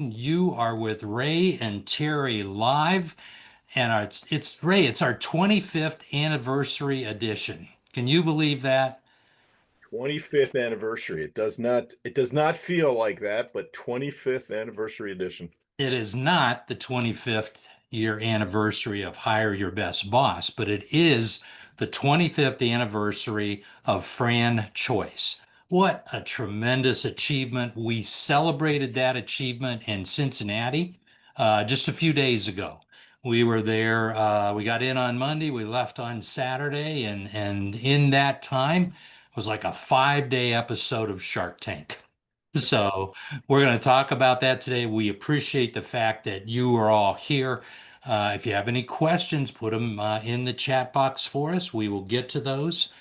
You are with Ray and Terry live, and it's Ray. It's our 25th anniversary edition. Can you believe that? 25th anniversary. It does not feel like that, but 25th anniversary edition. It is not the 25th year anniversary of Hire Your Best Boss, but it is the 25th anniversary of Fran Choice. What a tremendous achievement. We celebrated that achievement in Cincinnati just a few days ago. We were there, we got in on Monday, we left on Saturday, and in that time was like a 5 day episode of Shark Tank. So we're going to talk about that today. We appreciate the fact that you are all here. If you have any questions, put them in the chat box for us. We will get to those.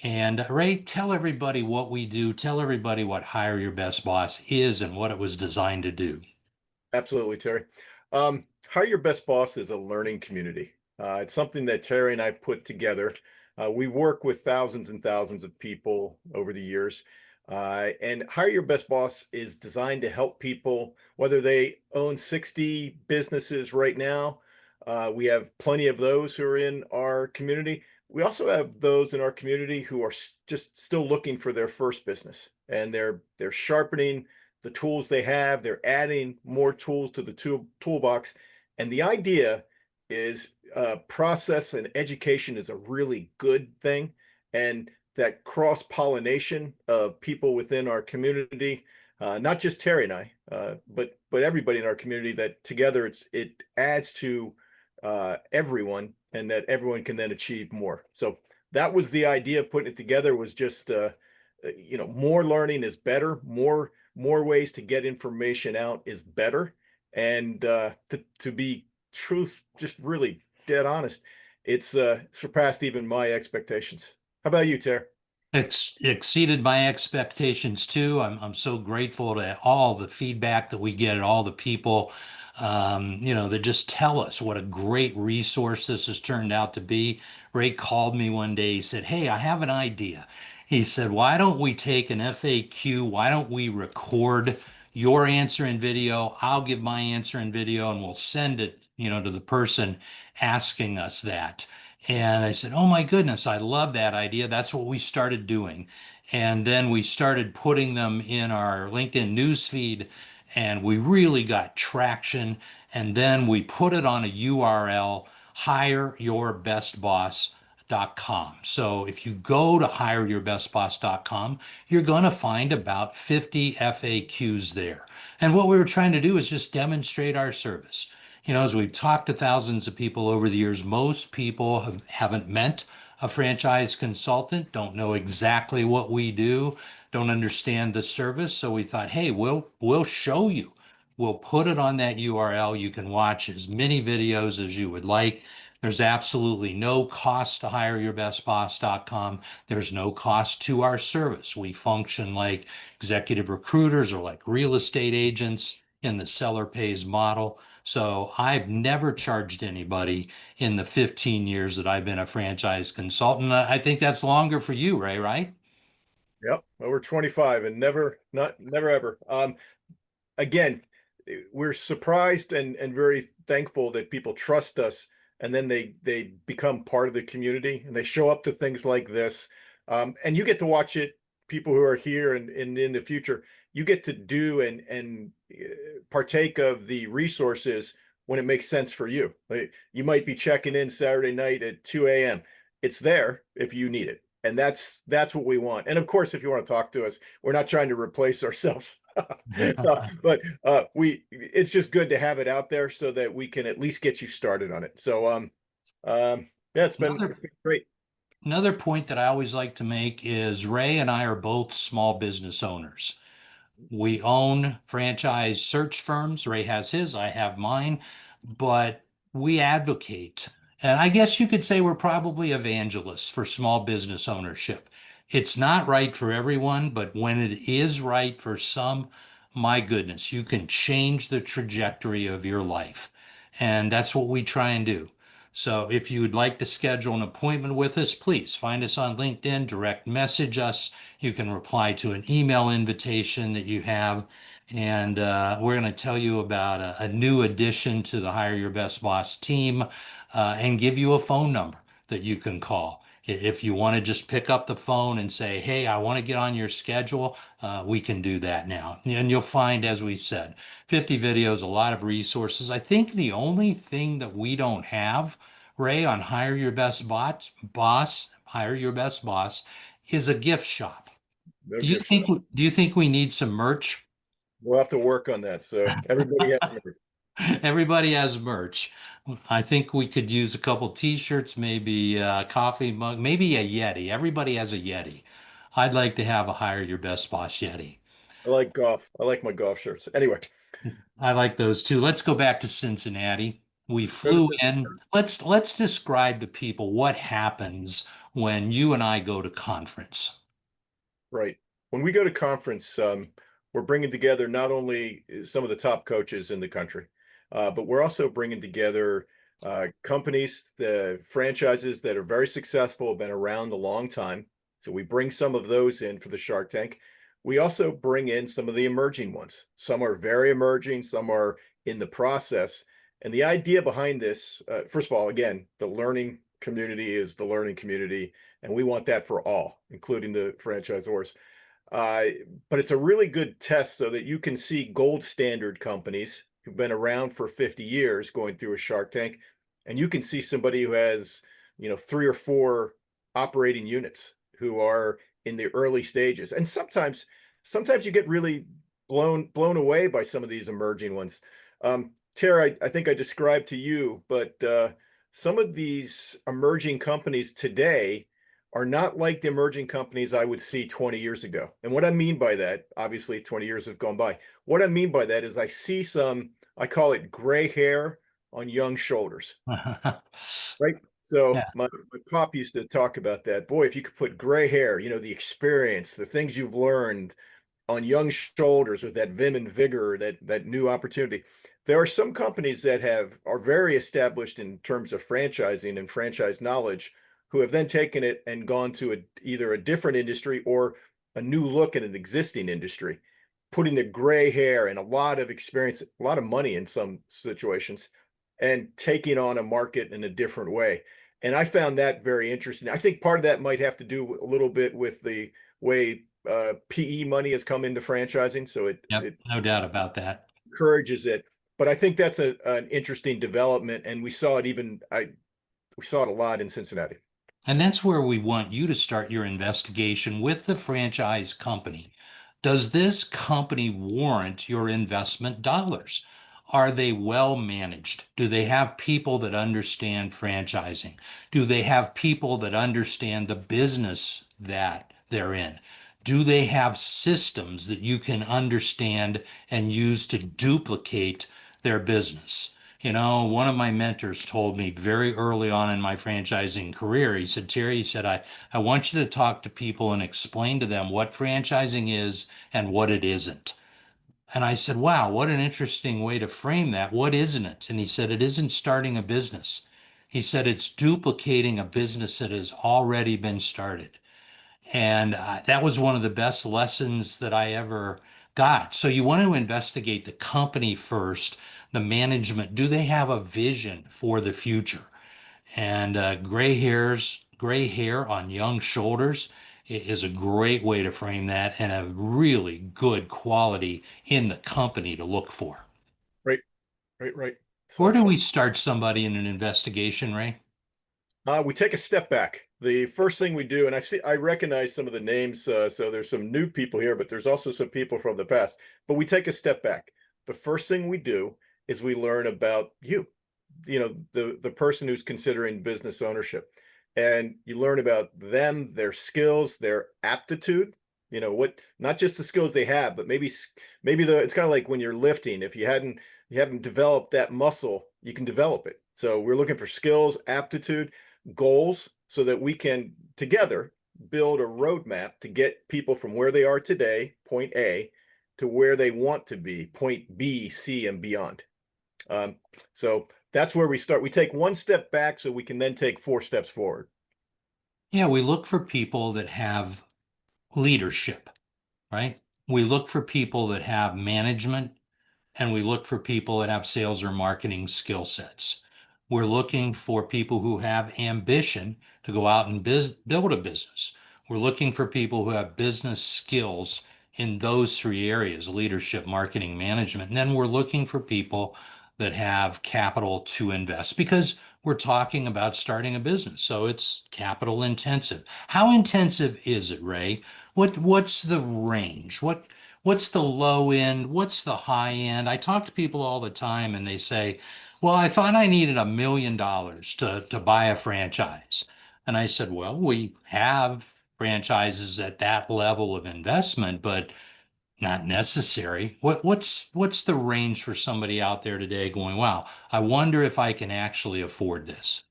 And Ray, tell everybody what we do. Tell everybody what Hire Your Best Boss is and what it was designed to do. Absolutely, Terry. Hire Your Best Boss is a learning community. It's something that Terry and I put together. We work with thousands and thousands of people over the years. And Hire Your Best Boss is designed to help people, whether they own 60 businesses right now. We have plenty of those who are in our community. We also have those in our community who are just still looking for their first business, and they're sharpening the tools they have. They're adding more tools to the toolbox. And the idea is process and education is a really good thing. And that cross pollination of people within our community, not just Terry and I, but everybody in our community, that together it adds to everyone, and that everyone can then achieve more. So that was the idea of putting it together, was just more learning is better, more ways to get information out is better. And to be just really dead honest, it's surpassed even my expectations. How about you, Ter? Exceeded my expectations too. I'm so grateful to all the feedback that we get and all the people, that just tell us what a great resource this has turned out to be. Ray called me one day. He said, "Hey, I have an idea." He said, "Why don't we take an FAQ? Why don't we record your answer in video? I'll give my answer in video, and we'll send it, to the person asking us that." And I said, "Oh my goodness, I love that idea." That's what we started doing. And then we started putting them in our LinkedIn newsfeed, and we really got traction. And then we put it on a URL, hireyourbestboss.com. So if you go to hireyourbestboss.com, you're going to find about 50 FAQs there. And what we were trying to do is just demonstrate our service. As we've talked to thousands of people over the years, most people haven't met a franchise consultant, don't know exactly what we do, don't understand the service. So we thought, hey, we'll show you. We'll put it on that URL. You can watch as many videos as you would like. There's absolutely no cost to hireyourbestboss.com. There's no cost to our service. We function like executive recruiters or like real estate agents in the seller pays model. So I've never charged anybody in the 15 years that I've been a franchise consultant. I think that's longer for you, Ray, right? Yep, over 25, and never ever. Again, we're surprised and very thankful that people trust us, and then they become part of the community, and they show up to things like this. And you get to watch it. People who are here and in the future, you get to do and partake of the resources when it makes sense for you. Like, you might be checking in Saturday night at 2 a.m. It's there if you need it. And that's what we want. And of course, if you want to talk to us, we're not trying to replace ourselves. But we it's just good to have it out there so that we can at least get you started on it. So yeah, Another it's been great. another point that I always like to make is Ray and I are both small business owners. We own franchise search firms. Ray has his, I have mine, but we advocate. And I guess you could say we're probably evangelists for small business ownership. It's not right for everyone, but when it is right for some, my goodness, you can change the trajectory of your life. And that's what we try and do. So if you would like to schedule an appointment with us, please find us on LinkedIn, direct message us. You can reply to an email invitation that you have. And we're going to tell you about a new addition to the Hire Your Best Boss team and give you a phone number that you can call. If you want to just pick up the phone and say, hey, I want to get on your schedule, we can do that now. And you'll find, as we said, 50 videos, a lot of resources. I think the only thing that we don't have, Ray, on Hire Your Best Boss, is a gift shop. No Do you gift shop. think do you think we need some merch? We'll have to work on that. So everybody has merch. Everybody has merch. I think we could use a couple t-shirts, maybe a coffee mug, maybe a Yeti. Everybody has a Yeti. I'd like to have a Hire Your Best Boss Yeti. I like golf. I like my golf shirts. Anyway, I like those too. Let's go back to Cincinnati. We go to flew in. Let's describe to people what happens when you and I go to conference. right. When we go to conference, we're bringing together not only some of the top coaches in the country, but we're also bringing together companies, the franchises that are very successful, have been around a long time. So we bring some of those in for the Shark Tank. We also bring in some of the emerging ones. Some are very emerging, some are in the process. And the idea behind this, first of all, again, the learning community is the learning community, and we want that for all, including the franchisors. Uh, but it's a really good test so that you can see gold standard companies who've been around for 50 years going through a Shark Tank, and you can see somebody who has, 3 or 4 operating units who are in the early stages. And sometimes you get really blown away by some of these emerging ones. Tara, I think I described to you, but some of these emerging companies today are not like the emerging companies I would see 20 years ago. And what I mean by that, obviously 20 years have gone by. What I mean by that is I see some, I call it gray hair on young shoulders, right? So Yeah. my pop used to talk about that. Boy, if you could put gray hair, the experience, the things you've learned on young shoulders with that vim and vigor, that new opportunity. There are some companies that are very established in terms of franchising and franchise knowledge, who have then taken it and gone to either a different industry or a new look at an existing industry, putting the gray hair and a lot of experience, a lot of money in some situations, and taking on a market in a different way. And I found that very interesting. I think part of that might have to do a little bit with the way PE money has come into franchising, so Yep, it no doubt about that. encourages it. But I think that's an interesting development, and we saw it a lot in Cincinnati. And that's where we want you to start your investigation with the franchise company. Does this company warrant your investment dollars? Are they well managed? Do they have people that understand franchising? Do they have people that understand the business that they're in? Do they have systems that you can understand and use to duplicate their business? One of my mentors told me very early on in my franchising career, he said, Terry, he said, I want you to talk to people and explain to them what franchising is and what it isn't. And I said, wow, what an interesting way to frame that. What isn't it? And he said, it isn't starting a business. He said, it's duplicating a business that has already been started. And that was one of the best lessons that I ever got. So you want to investigate the company first, the management. Do they have a vision for the future? And gray hair on young shoulders is a great way to frame that and a really good quality in the company to look for. Right, right, right. Where So do we start somebody in an investigation, Ray? we take a step back. The first thing we do, and I recognize some of the names, so there's some new people here, but there's also some people from the past. But we take a step back. The first thing we do is we learn about you, the person who's considering business ownership, and you learn about them, their skills, their aptitude. Not just the skills they have, but maybe it's kind of like when you're lifting. If you haven't developed that muscle, you can develop it. So we're looking for skills, aptitude, goals, so that we can together build a roadmap to get people from where they are today, point A, to where they want to be, point B, C, and beyond. Um, so that's where we start. We take one step back so we can then take 4 steps forward. Yeah, we look for people that have leadership, right? We look for people that have management and we look for people that have sales or marketing skill sets. We're looking for people who have ambition to go out and build a business. We're looking for people who have business skills in those three areas, leadership, marketing, management. And then we're looking for people that have capital to invest because we're talking about starting a business. So it's capital intensive. How intensive is it, Ray? What's the range? What's the low end? What's the high end? I talk to people all the time and they say, well, I thought I needed $1 million to buy a franchise. And I said, well, we have franchises at that level of investment, but not necessary. What's the range for somebody out there today going, wow, I wonder if I can actually afford this?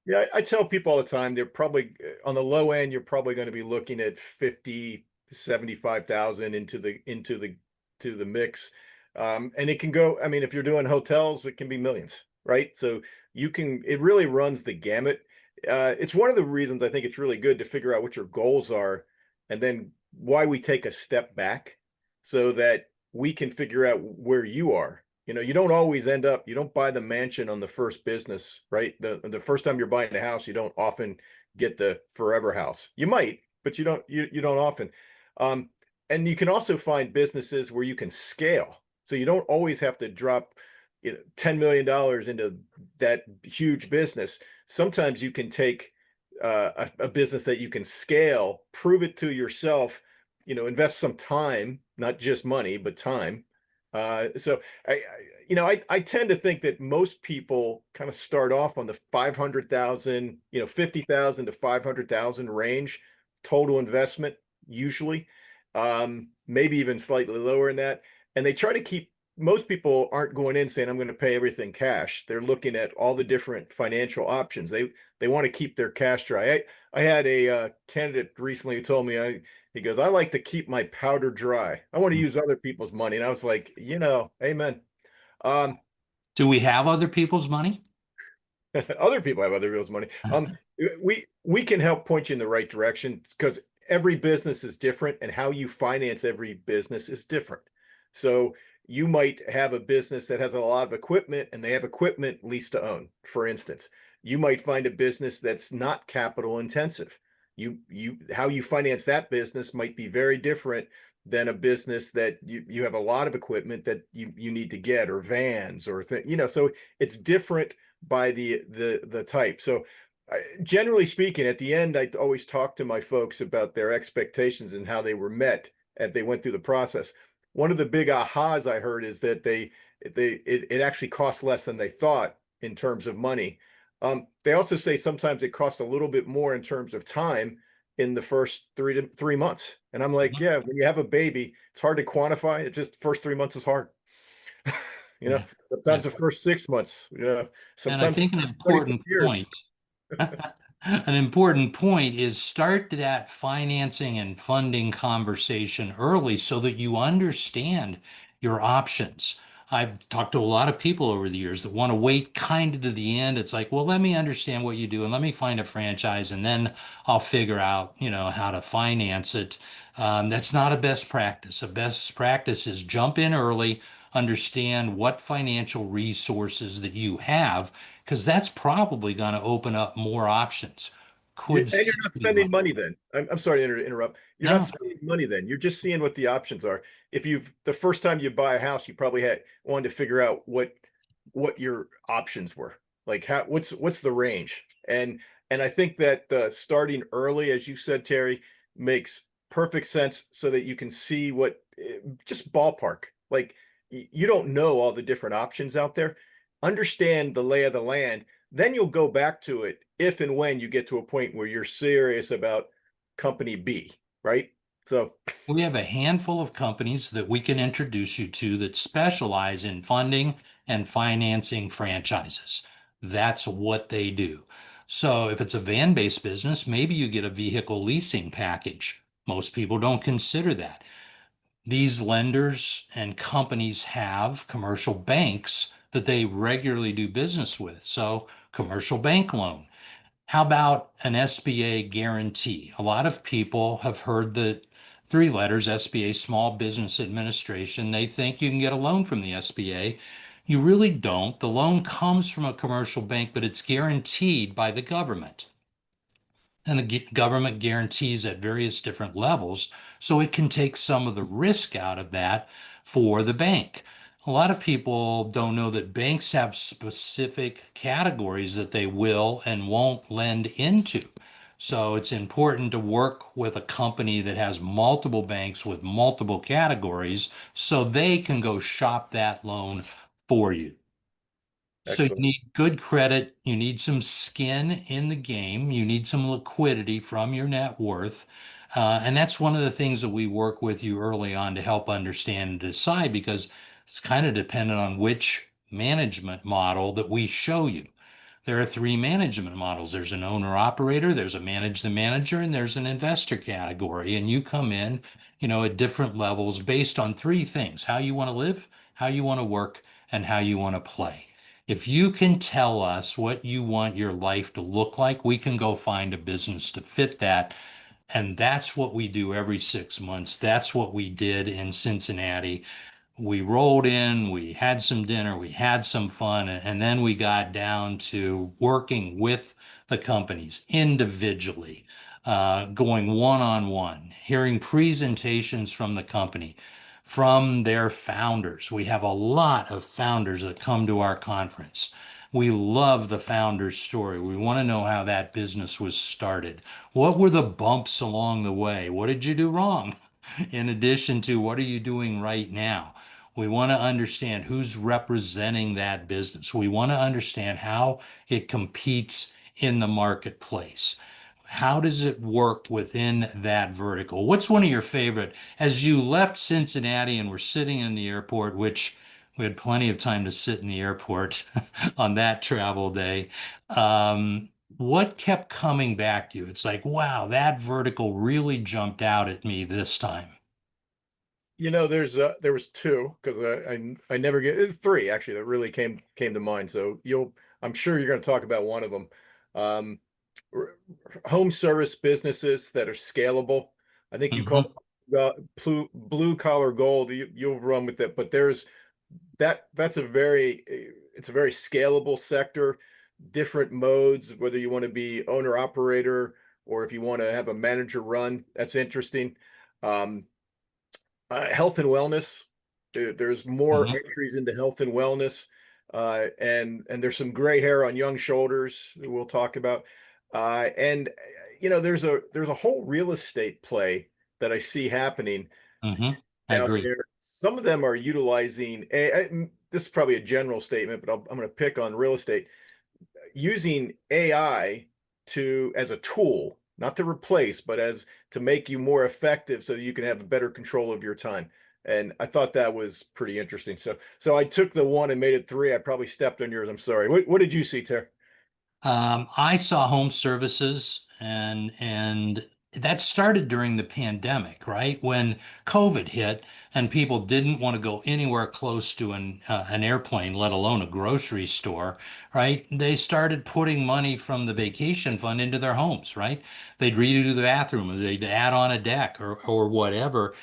Yeah, I tell people all the time they're probably on the low end, you're probably going to be looking at 50, 75,000 into the mix. And it can go, I mean, if you're doing hotels, it can be millions, right? So it really runs the gamut. It's one of the reasons I think it's really good to figure out what your goals are and then why we take a step back so that we can figure out where you are. You don't always you don't buy the mansion on the first business, right? The first time you're buying a house, you don't often get the forever house. You might, but you don't often. Um, and you can also find businesses where you can scale. So you don't always have to drop, $10 million into that huge business. Sometimes you can take a business that you can scale, prove it to yourself, invest some time, not just money, but time. So I tend to think that most people kind of start off on the 500,000, 50,000 to 500,000 range total investment, usually, maybe even slightly lower than that. And they try to keep, most people aren't going in saying, I'm going to pay everything cash. They're looking at all the different financial options. They want to keep their cash dry. I had a candidate recently who told me, he goes, I like to keep my powder dry. I want to use other people's money. And I was like, amen. Um, Do we have other people's money? other people have other people's money. We can help point you in the right direction because every business is different and how you finance every business is different. So you might have a business that has a lot of equipment and they have equipment lease to own, for instance. You might find a business that's not capital intensive. How you finance that business might be very different than a business that you have a lot of equipment that you need to get, or vans or so it's different by the type. So generally speaking, at the end, I always talk to my folks about their expectations and how they were met as they went through the process. One of the big ahas I heard is that it actually costs less than they thought in terms of money. They also say sometimes it costs a little bit more in terms of time in the first 3 months. And I'm like, Mhm. yeah, when you have a baby, it's hard to quantify. It's just the first 3 months is hard. Yeah. Sometimes the first 6 months, And I sometimes the think an first 25 important years. point, an important point is start that financing and funding conversation early so that you understand your options. I've talked to a lot of people over the years that want to wait kind of to the end. It's like, well, let me understand what you do and let me find a franchise and then I'll figure out, how to finance it. That's not a best practice. A best practice is jump in early, understand what financial resources that you have because that's probably going to open up more options. Could And you're save not you spending money. money then. I'm sorry to interrupt. You're not No, spending money then. You're just seeing what the options are. If the first time you buy a house, you probably wanted to figure out what your options were. Like what's the range? And I think that starting early, as you said, Terry, makes perfect sense so that you can see just ballpark. Like you don't know all the different options out there. Understand the lay of the land, then you'll go back to it if and when you get to a point where you're serious about company B, right? So we have a handful of companies that we can introduce you to that specialize in funding and financing franchises. That's what they do. So if it's a van-based business, maybe you get a vehicle leasing package. Most people don't consider that. These lenders and companies have commercial banks that they regularly do business with. So, commercial bank loan. How about an SBA guarantee? A lot of people have heard that three letters, SBA, Small Business Administration. They think you can get a loan from the SBA. You really don't. The loan comes from a commercial bank, but it's guaranteed by the government. And the government guarantees at various different levels, so it can take some of the risk out of that for the bank. A lot of people don't know that banks have specific categories that they will and won't lend into. So it's important to work with a company that has multiple banks with multiple categories so they can go shop that loan for you. So you Excellent. need good credit, you need some skin in the game, you need some liquidity from your net worth. And that's one of the things that we work with you early on to help understand and decide because it's kind of dependent on which management model that we show you. There are three management models. There's an owner operator, there's a manage the manager, and there's an investor category. And you come in, at different levels based on three things: how you want to live, how you want to work, and how you want to play. If you can tell us what you want your life to look like, we can go find a business to fit that. And that's what we do every 6 months. That's what we did in Cincinnati. We rolled in, we had some dinner, we had some fun, and then we got down to working with the companies individually, going one-on-one, hearing presentations from the company, from their founders. We have a lot of founders that come to our conference. We love the founder's story. We want to know how that business was started. What were the bumps along the way? What did you do wrong? In addition to what are you doing right now? We want to understand who's representing that business. We want to understand how it competes in the marketplace. How does it work within that vertical? What's one of your favorite? As you left Cincinnati and were sitting in the airport, which we had plenty of time to sit in the airport on that travel day. What kept coming back to you? It's like, wow, that vertical really jumped out at me this time. There was two because I never get three actually that really came to mind. So I'm sure you're going to talk about one of them. Um, Home service businesses that are scalable. I think you Hmm. call blue collar gold. You'll run with it, but that's it's a very scalable sector. Different modes, whether you want to be owner operator or if you want to have a manager run. That's interesting. Um, Health and wellness. There's more Hmm. entries into health and wellness, and there's some gray hair on young shoulders that we'll talk about. And there's a whole real estate play that I see happening Hmm. I out agree. there. Some of them are utilizing this is probably a general statement, but I'm going to pick on real estate using AI to as a tool, not to replace, but as to make you more effective so that you can have better control of your time. And I thought that was pretty interesting. So I took the one and made it three. I probably stepped on yours. I'm sorry. What did you see, Ter? I saw home services and that started during the pandemic, right? When COVID hit and people didn't want to go anywhere close to an airplane, let alone a grocery store, right? They started putting money from the vacation fund into their homes, right? They'd redo the bathroom, or they'd add on a deck or whatever.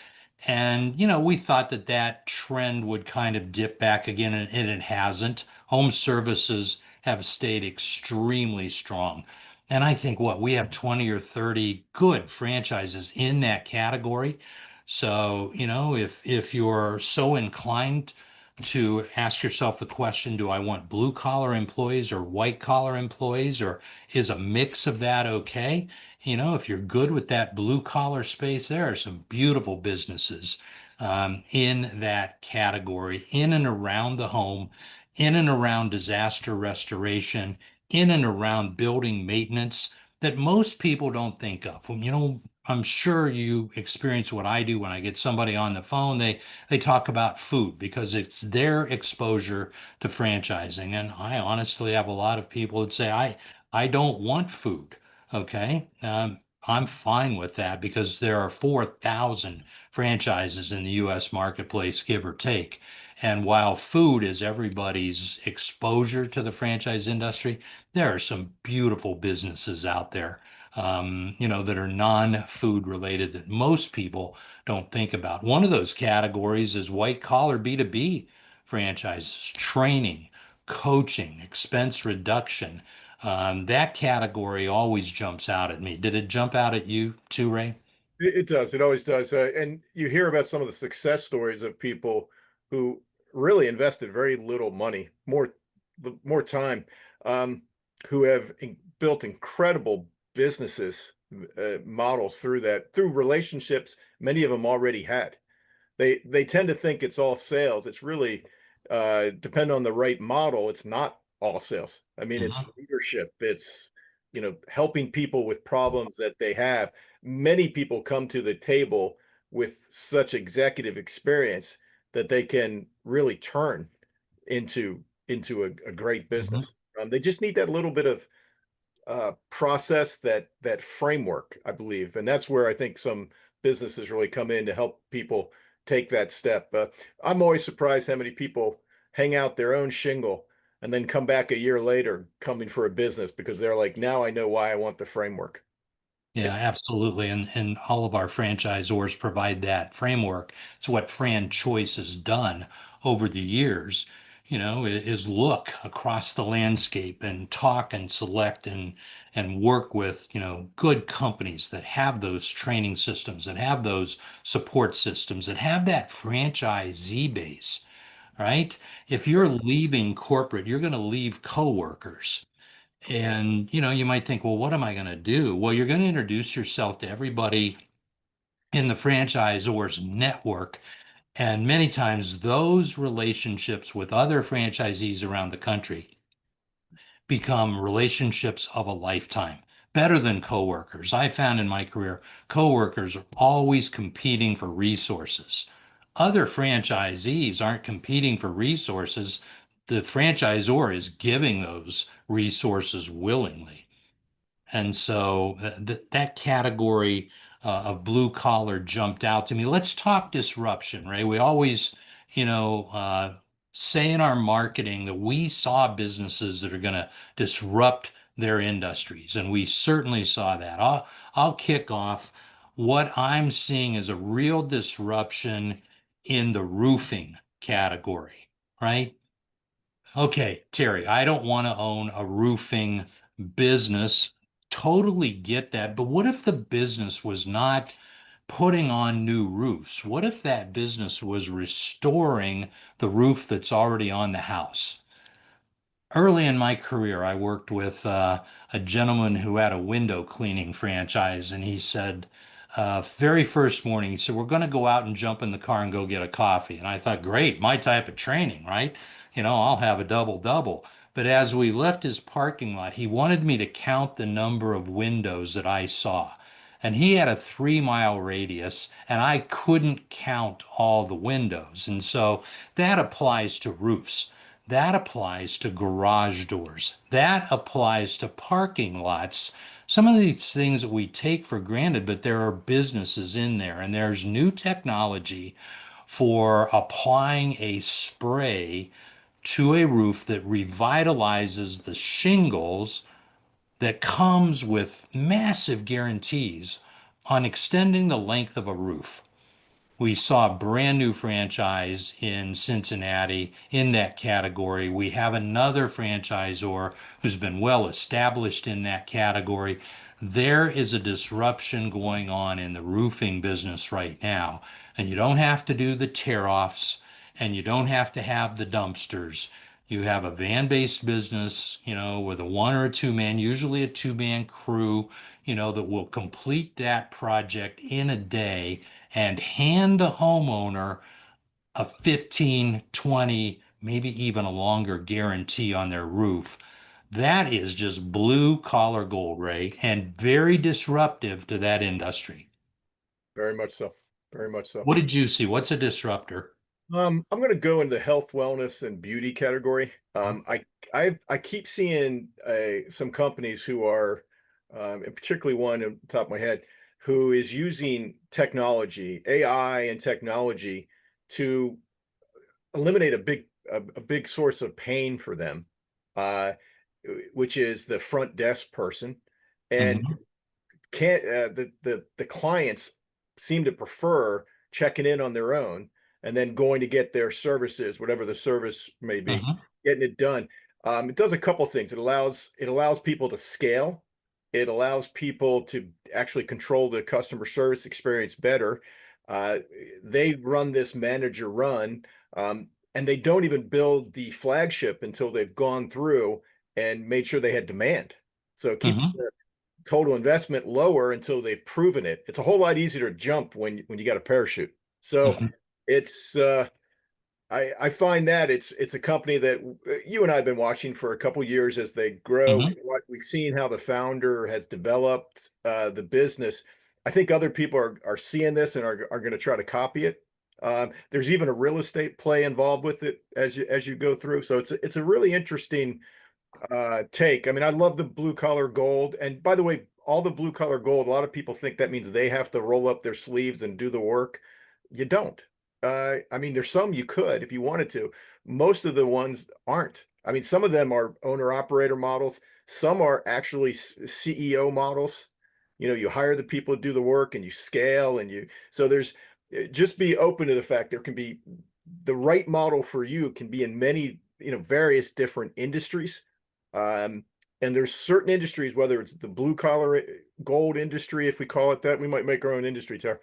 And, we thought that that trend would kind of dip back again, and it hasn't. Home services have stayed extremely strong. And I think what we have 20 or 30 good franchises in that category. So, if you're so inclined to ask yourself the question, do I want blue collar employees or white collar employees, or is a mix of that okay? If you're good with that blue collar space, there are some beautiful businesses in that category, in and around the home, in and around disaster restoration, in and around building maintenance that most people don't think of. I'm sure you experience what I do when I get somebody on the phone. They talk about food because it's their exposure to franchising. And I honestly have a lot of people that say, I don't want food. Okay. I'm fine with that because there are 4,000 franchises in the US marketplace, give or take. And while food is everybody's exposure to the franchise industry, there are some beautiful businesses out there that are non-food related that most people don't think about. One of those categories is white collar B2B franchises, training, coaching, expense reduction. That category always jumps out at me. Did it jump out at you too, Ray? It does. It always does. And you hear about some of the success stories of people who really invested very little money, more time, um, who have built incredible businesses, models through relationships many of them already had. They tend to think it's all sales. It's really depend on the right model. It's not all sales. I mean, it's Mhm. leadership. It's helping people with problems that they have. Many people come to the table with such executive experience that they can really turn into a great Mhm. business. They just need that little bit of process, that framework, I believe, and that's where I think some businesses really come in to help people take that step. I'm always surprised how many people hang out their own shingle and then come back a year later coming for a business because they're like, now I know why I want the framework. Yeah, absolutely. And all of our franchisors provide that framework. It's what Fran Choice has done over the years, is look across the landscape and talk and select and work with, good companies that have those training systems, that have those support systems, that have that franchisee base, right? If you're leaving corporate, you're going to leave coworkers. And, you might think, well, what am I going to do? Well, you're going to introduce yourself to everybody in the franchisor's network. And many times those relationships with other franchisees around the country become relationships of a lifetime, better than coworkers. I found in my career, coworkers are always competing for resources. Other franchisees aren't competing for resources. The franchisor is giving those resources willingly. And so that category of blue collar jumped out to me. Let's talk disruption, Ray. We always, you know, uh, say in our marketing that we saw businesses that are going to disrupt their industries, and we certainly saw that. I'll kick off. What I'm seeing is a real disruption in the roofing category, right? Okay, Terry, I don't want to own a roofing business. Totally get that. But what if the business was not putting on new roofs? What if that business was restoring the roof that's already on the house? Early in my career, I worked with a gentleman who had a window cleaning franchise, and he said, very first morning, he said, "We're going to go out and jump in the car and go get a coffee." And I thought, great, my type of training, right? I'll have a double double. But as we left his parking lot, he wanted me to count the number of windows that I saw. And he had a 3 mile radius, and I couldn't count all the windows. And so that applies to roofs. That applies to garage doors. That applies to parking lots. Some of these things that we take for granted, but there are businesses in there, and there's new technology for applying a spray to a roof that revitalizes the shingles that comes with massive guarantees on extending the length of a roof. We saw a brand new franchise in Cincinnati in that category. We have another franchisor who's been well established in that category. There is a disruption going on in the roofing business right now. And you don't have to do the tear offs and you don't have to have the dumpsters. You have a van-based business, with a one or a two man, usually a two-man crew, that will complete that project in a day and hand the homeowner a 15, 20, maybe even a longer guarantee on their roof. That is just blue collar gold, Ray, and very disruptive to that industry. Very much so. Very much so. What did you see? What's a disruptor? I'm going to go into the health, wellness, and beauty category. I keep seeing some companies who are, and particularly one on the top of my head, who is using technology, AI, and technology to eliminate a big source of pain for them, uh, which is the front desk person, and Mhm. the clients seem to prefer checking in on their own and then going to get their services, whatever the service may be, Mhm. getting it done. It does a couple things. It allows people to scale. It allows people to actually control the customer service experience better. Uh, they run this manager run, and they don't even build the flagship until they've gone through and made sure they had demand. So it keeps Mhm. the total investment lower until they've proven it. It's a whole lot easier to jump when you got a parachute. So Mhm. it's I find that it's a company that you and I have been watching for a couple years as they grow. Mhm. What we've seen how the founder has developed the business. I think other people are seeing this and are going to try to copy it. There's even a real estate play involved with it as you go through. So it's a really interesting take. I mean, I love the blue collar gold. And by the way, all the blue collar gold, a lot of people think that means they have to roll up their sleeves and do the work. You don't. I mean, there's some you could if you wanted to. Most of the ones aren't. I mean, some of them are owner operator models. Some are actually CEO models. You hire the people to do the work and you scale so just be open to the fact there can be the right model for you can be in many, various different industries. um, and there's certain industries, whether it's the blue collar gold industry, if we call it that, we might make our own industry, Tara.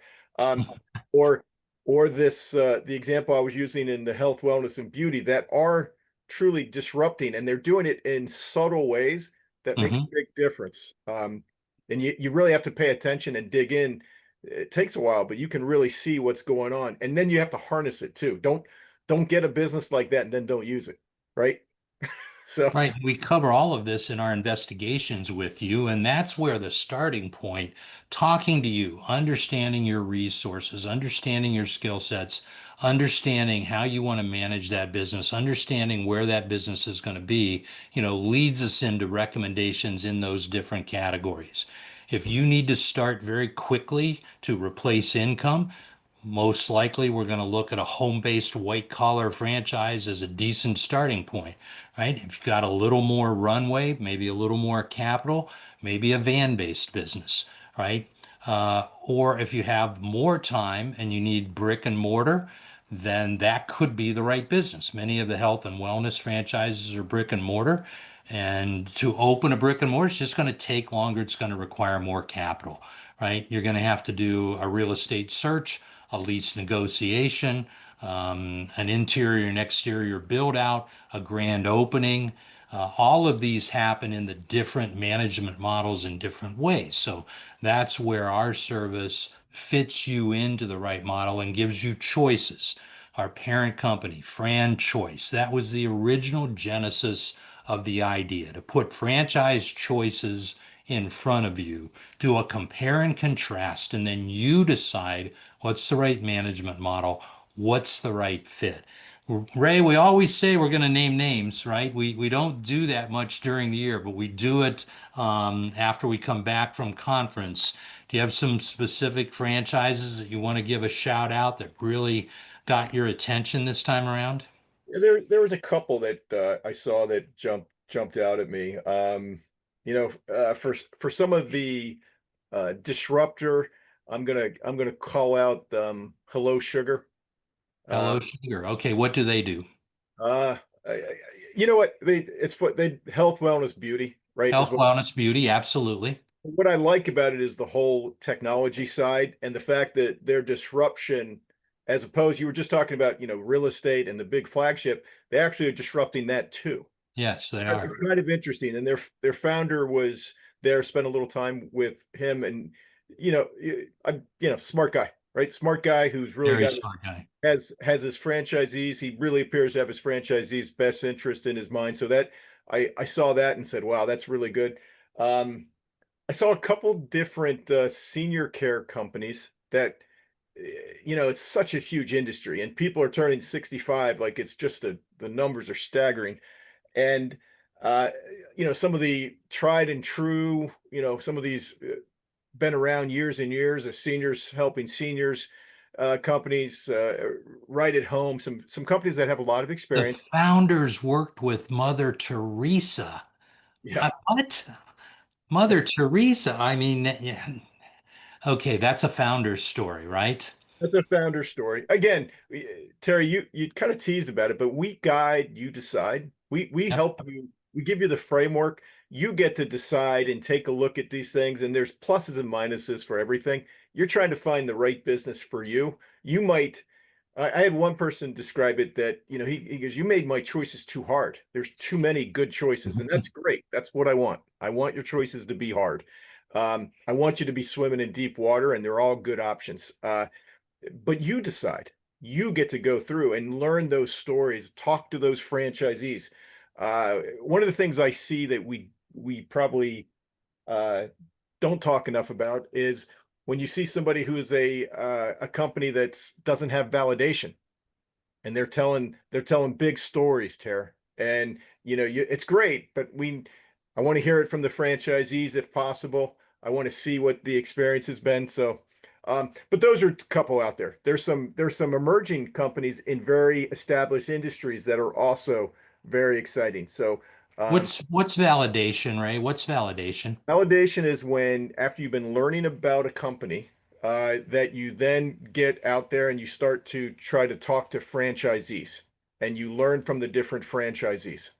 Or this the example I was using in the health, wellness, and beauty that are truly disrupting, and they're doing it in subtle ways that make a Mhm. big difference. And you really have to pay attention and dig in. It takes a while, but you can really see what's going on, and then you have to harness it too. Don't get a business like that and then don't use it, right? So Right. We cover all of this in our investigations with you, and that's where the starting point, talking to you, understanding your resources, understanding your skill sets, understanding how you want to manage that business, understanding where that business is going to be, leads us into recommendations in those different categories. If you need to start very quickly to replace income, most likely, we're going to look at a home-based white-collar franchise as a decent starting point, right? If you've got a little more runway, maybe a little more capital, maybe a van-based business, right? Or if you have more time and you need brick and mortar, then that could be the right business. Many of the health and wellness franchises are brick and mortar. And to open a brick and mortar, it's just going to take longer. It's going to require more capital, right? You're going to have to do a real estate search, a lease negotiation, an interior and exterior build out, a grand opening. All of these happen in the different management models in different ways. So that's where our service fits you into the right model and gives you choices. Our parent company, Fran Choice, that was the original genesis of the idea to put franchise choices in front of you, do a compare and contrast, and then you decide what's the right management model, what's the right fit. Ray, we always say we're going to name names, right? We don't do that much during the year, but we do it after we come back from conference. Do you have some specific franchises that you want to give a shout out that really got your attention this time around? there was a couple that I saw that jumped out at me. For some of the disruptor, I'm gonna call out Hello Sugar. Uh, Hello, Sugar. Okay, what do they do? uh, you know what? It's what they health, wellness, beauty, right? Is Health, wellness, beauty, absolutely. what I like about it is the whole technology side and the fact that their disruption, as opposed, you were just talking about, real estate and the big flagship, they actually are disrupting that too. Yes, they It's are. kind of interesting. And their founder was there, spent a little time with him, and smart guy, right? Smart guy who's really Very got smart guy. has his franchisees. He really appears to have his franchisees' best interest in his mind. So that I saw that and said, wow, that's really good. Um, I saw a couple different senior care companies that, it's such a huge industry, and people are turning 65 like it's just the numbers are staggering. And, uh, some of the tried and true, some of these been around years and years of seniors helping seniors companies right at home, some companies that have a lot of The experience. founders worked with Mother Teresa. Yeah. What? Mother Teresa, I mean, yeah, okay, that's a founder's story, right? That's a founder story. Again, Terry, you kind of teased about it, but we guide, you decide. We Yep. help you. We give you the framework. You get to decide and take a look at these things. And there's pluses and minuses for everything. You're trying to find the right business for you. You might. I had one person describe it that he goes, "You made my choices too hard. There's too many good choices," and that's great. That's what I want. I want your choices to be hard. I want you to be swimming in deep water, and they're all good options. But you decide. You get to go through and learn those stories, talk to those franchisees. One of the things I see that we probably uh, don't talk enough about is when you see somebody who is a company that doesn't have validation and they're telling big stories, Tara. And it's great, but I want to hear it from the franchisees if possible. I want to see what the experience has been. So, but those are a couple out there. There's some emerging companies in very established industries that are also very exciting. So, What's validation, Ray? What's validation? validation is when after you've been learning about a company, that you then get out there and you start to try to talk to franchisees and you learn from the different franchisees.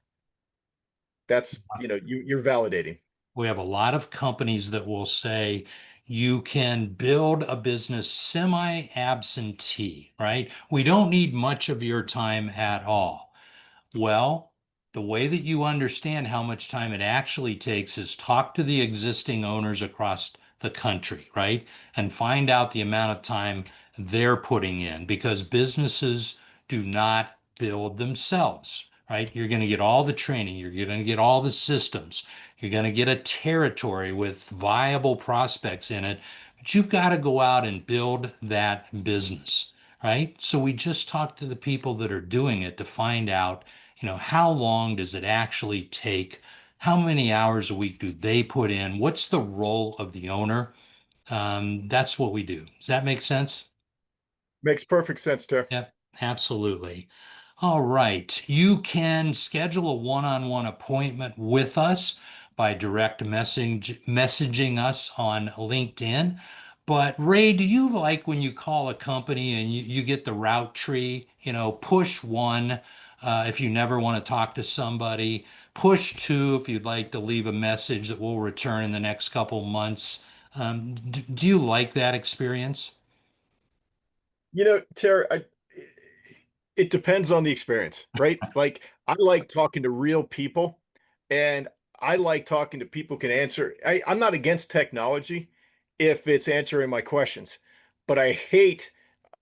That's, you're validating. We have a lot of companies that will say you can build a business semi-absentee, right? We don't need much of your time at all. Well, the way that you understand how much time it actually takes is talk to the existing owners across the country, right? And find out the amount of time they're putting in because businesses do not build themselves, right? You're going to get all the training, you're going to get all the systems, you're going to get a territory with viable prospects in it, but you've got to go out and build that business, right? So we just talk to the people that are doing it to find out how long does it actually take? How many hours a week do they put in? What's the role of the owner? That's what we do. Does that make sense? Makes perfect sense, Tara. Yep, absolutely. All right. You can schedule a one-on-one appointment with us by direct messaging us on LinkedIn. But Ray, do you like when you call a company and you get the route tree? Push one if you never want to talk to somebody. Push two if you'd like to leave a message that will return in the next couple months. Do you like that experience? Tara, it depends on the experience, right? Like I like talking to real people and I like talking to people who can answer. I'm not against technology if it's answering my questions, but I hate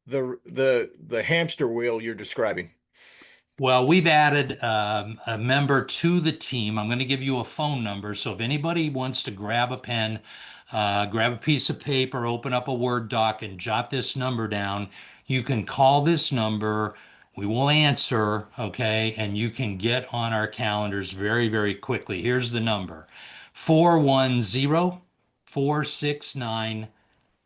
the hamster wheel you're describing. Well, we've added a member to the team. I'm going to give you a phone number. So if anybody wants to grab a pen, grab a piece of paper, open up a Word doc, and jot this number down, you can call this number. We will answer, okay? And you can get on our calendars very, very quickly. Here's the number 410 469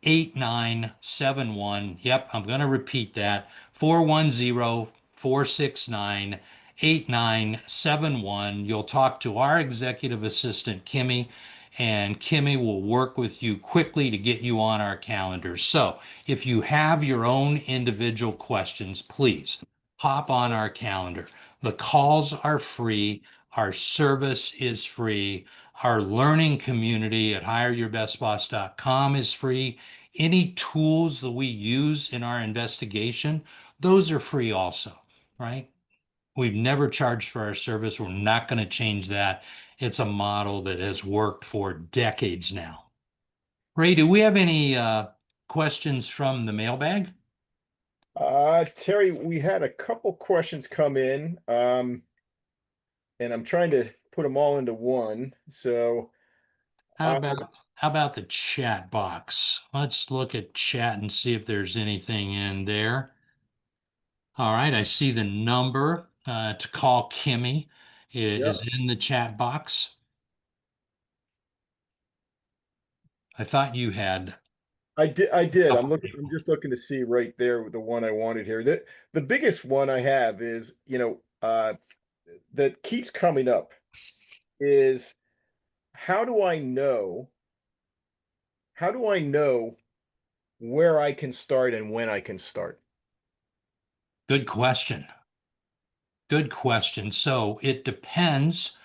8971. Yep, I'm going to repeat that 410 469 8971. You'll talk to our executive assistant, Kimmy, and Kimmy will work with you quickly to get you on our calendar. So if you have your own individual questions, please hop on our calendar. The calls are free, our service is free. Our learning community at hireyourbestboss.com is free. Any tools that we use in our investigation, those are free also, right? We've never charged for our service. We're not going to change that. It's a model that has worked for decades now. Ray, do we have any questions from the mailbag? Terry, we had a couple questions come in, and I'm trying to put them all into one. So, How uh, about how about the chat box? Let's look at chat and see if there's anything in there. All right, I see the number to call Kimmy yeah, is in the chat box. I thought you had I did. I did. a I'm couple looking. I'm people. just looking to see right there the one I wanted here. The biggest one I have is, that keeps coming up is how do I know? How do I know where I can start and when I can start? Good question. Good question. So it depends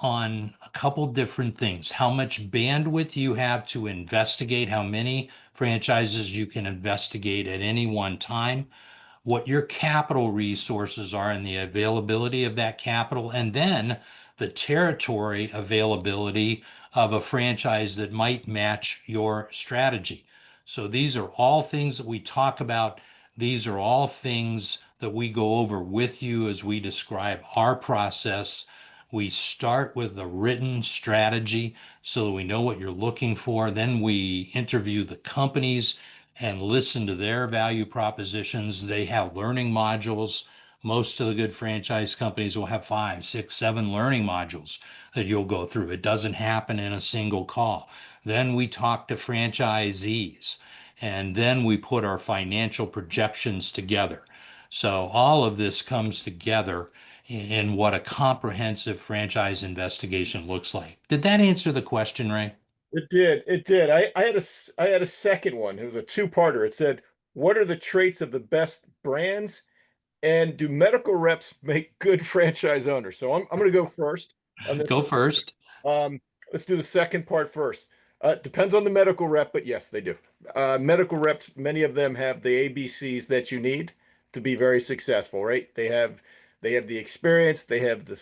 on a couple different things. How much bandwidth you have to investigate, how many franchises you can investigate at any one time, what your capital resources are and the availability of that capital, and then the territory availability of a franchise that might match your strategy. So these are all things that we talk about. These are all things that we go over with you as we describe our process. We start with a written strategy so that we know what you're looking for. Then we interview the companies and listen to their value propositions. They have learning modules. Most of the good franchise companies will have 5, 6, 7 learning modules that you'll go through. It doesn't happen in a single call. Then we talk to franchisees, and then we put our financial projections together. So all of this comes together in what a comprehensive franchise investigation looks like. Did that answer the question, Ray? It did. It did. I had a second one. It was a two-parter. It said, "What are the traits of the best brands, and do medical reps make good franchise owners?" So I'm going to go first on this Go one. first. Um, let's do the second part first. Depends on the medical rep, but yes, they do. Medical reps, many of them have the ABCs that you need to be very successful, right? They have the experience, they have the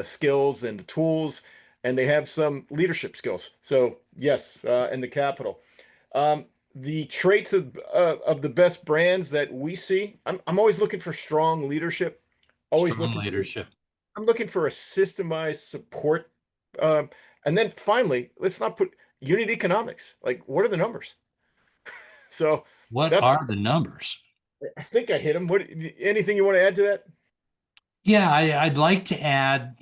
skills and the tools, and they have some leadership skills. So yes, and the capital. Um, the traits of the best brands that we see, I'm always looking for strong leadership. Always Strong looking for leadership. I'm looking for a systemized support. Um, and then finally, let's not put unit economics. Like, what are the numbers? So What that's, are the numbers? I think I hit them. Anything you want to add to that? Yeah, I'd like to add,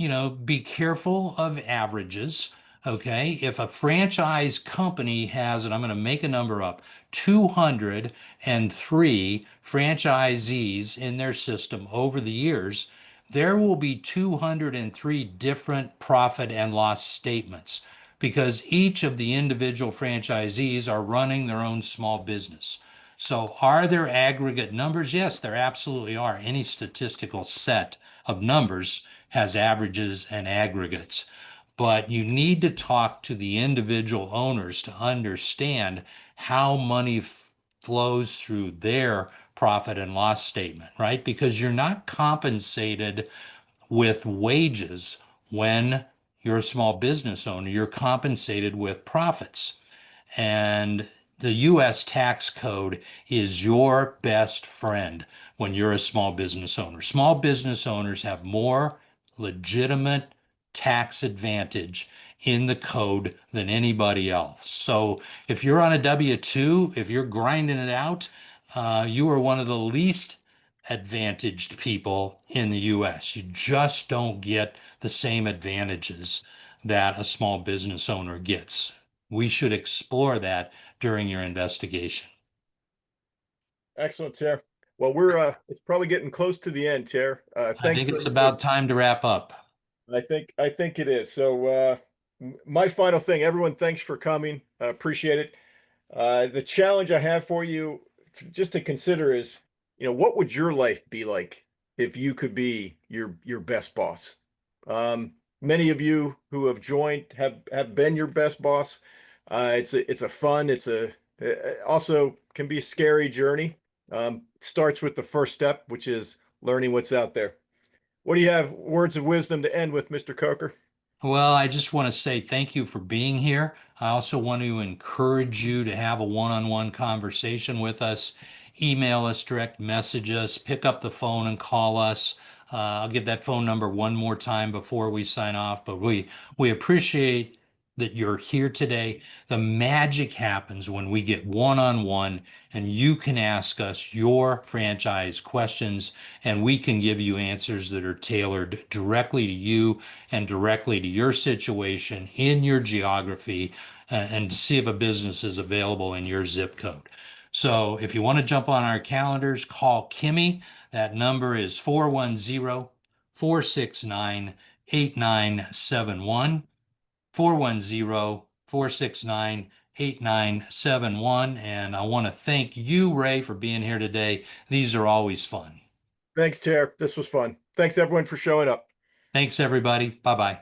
be careful of averages. Okay. If a franchise company has, and I'm going to make a number up, 203 franchisees in their system over the years, there will be 203 different profit and loss statements because each of the individual franchisees are running their own small business. So, are there aggregate numbers? Yes, there absolutely are. Any statistical set of numbers has averages and aggregates. But you need to talk to the individual owners to understand how money flows through their profit and loss statement, right? Because you're not compensated with wages when you're a small business owner, you're compensated with profits. And the US tax code is your best friend when you're a small business owner. Small business owners have more legitimate tax advantage in the code than anybody else. So if you're on a W-2, if you're grinding it out, you are one of the least advantaged people in the US. You just don't get the same advantages that a small business owner gets. We should explore that during your investigation. Excellent, Tara. Well, it's probably getting close to the end, Tara. I Thanks think for it's about time to wrap up. I think it is. So my final thing, everyone, thanks for coming. I appreciate it. The challenge I have for you just to consider is, what would your life be like if you could be your best boss? Many of you who have joined have been your best boss. It's a fun, also can be a scary journey. It starts with the first step, which is learning what's out there. What do you have words of wisdom to end with, Mr. Coker? Well, I just want to say thank you for being here. I also want to encourage you to have a one-on-one conversation with us. Email us, direct message us, pick up the phone and call us. I'll give that phone number one more time before we sign off, but we appreciate that you're here today. The magic happens when we get one-on-one and you can ask us your franchise questions and we can give you answers that are tailored directly to you and directly to your situation in your geography and see if a business is available in your zip code. So if you want to jump on our calendars, call Kimmy. That number is 410 469 8971. 410-469-8971. And I want to thank you, Ray, for being here today. These are always fun. Thanks, Tara. This was fun. Thanks everyone for showing up. Thanks, everybody. Bye-bye.